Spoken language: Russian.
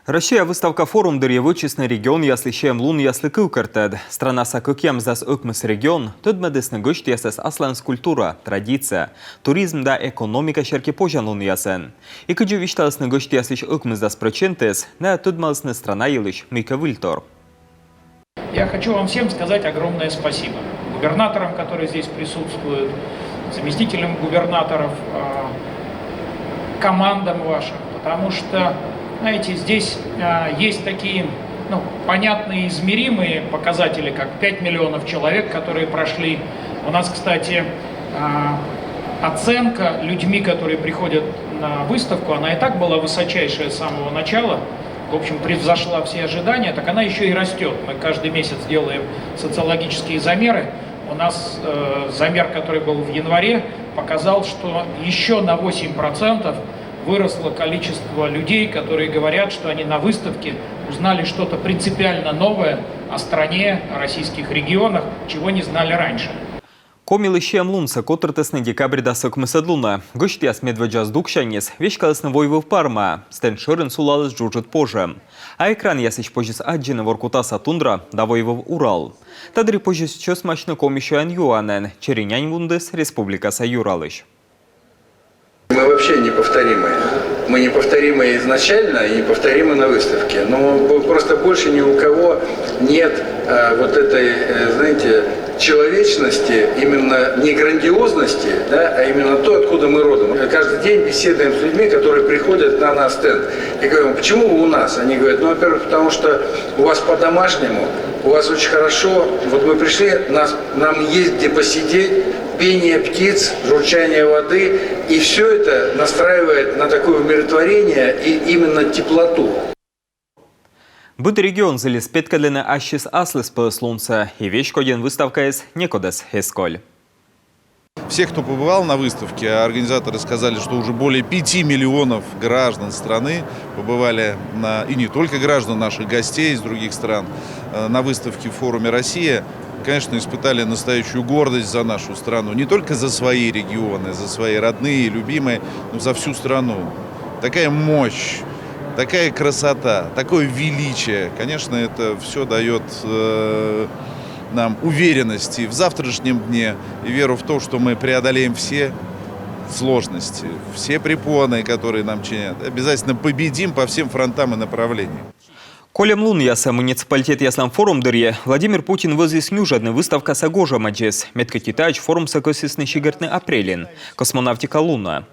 Россия выставка форум дырье вычестный регион яслищем лун ясли кылкартед. Страна сакыкем зас ыкмыс регион, тот медесны гышт ясес аслан культура, традиция, туризм да экономика шерки пожан лун ясен. И кыджу вишталсны гышт яслищ ыкмыс зас прочентес, на тудмалсны страна елыш мика вильтор. Я хочу вам всем сказать огромное спасибо. Губернаторам, которые здесь присутствуют, заместителям губернаторов, командам вашим, потому что, знаете, здесь есть такие понятные, измеримые показатели, как 5 миллионов человек, которые прошли. У нас, кстати, оценка людьми, которые приходят на выставку, она и так была высочайшая с самого начала. В общем, превзошла все ожидания, так она еще и растет. Мы каждый месяц делаем социологические замеры. У нас замер, который был в январе, показал, что еще на 8% выросло количество людей, которые говорят, что они на выставке узнали что-то принципиально новое о стране, о российских регионах, чего не знали раньше. Комилищем лунца, котертесный декабрь дасок мысадлуна. Гышт яс медведжаз дукшанис, вешкаласны войвов парма, стен шырын сулалыс джурджет позже. А экран ясыч позжес аджина воркутаса тундра, да войвов Урал. Тадри позжес чес мачны комищуан юанен, черенянь вундес республика Юралыш. Мы вообще неповторимые. Мы неповторимы изначально и неповторимы на выставке. Но просто больше ни у кого нет вот этой, знаете, человечности, именно не грандиозности, да, а именно то, откуда мы родом. Каждый день беседуем с людьми, которые приходят на наш стенд. И говорим, почему вы у нас? Они говорят, ну, во-первых, потому что у вас по-домашнему, у вас очень хорошо. Вот мы пришли, нам есть где посидеть, пение птиц, журчание воды. И все это настраивает на такое умиротворение и именно теплоту. Быт регион залез петкадлена ащис аслес пылыслунца, и вещь коден выставка из некодес эсколь. Все, кто побывал на выставке, организаторы сказали, что уже более 5 миллионов граждан страны побывали, и не только граждан, наших гостей из других стран, на выставке в форуме «Россия». Конечно, испытали настоящую гордость за нашу страну, не только за свои регионы, за свои родные, любимые, но за всю страну. Такая мощь, такая красота, такое величие. Конечно, это все дает нам уверенности в завтрашнем дне и веру в то, что мы преодолеем все сложности, все препоны, которые нам чинят. Обязательно победим по всем фронтам и направлениям. Колем лун яса муниципалитет яслам форум дырье, Владимир Путин возле снюжадны выставка сагожа маджес, метка китач форум сакосисный щигертный апрелин, космонавтика луна.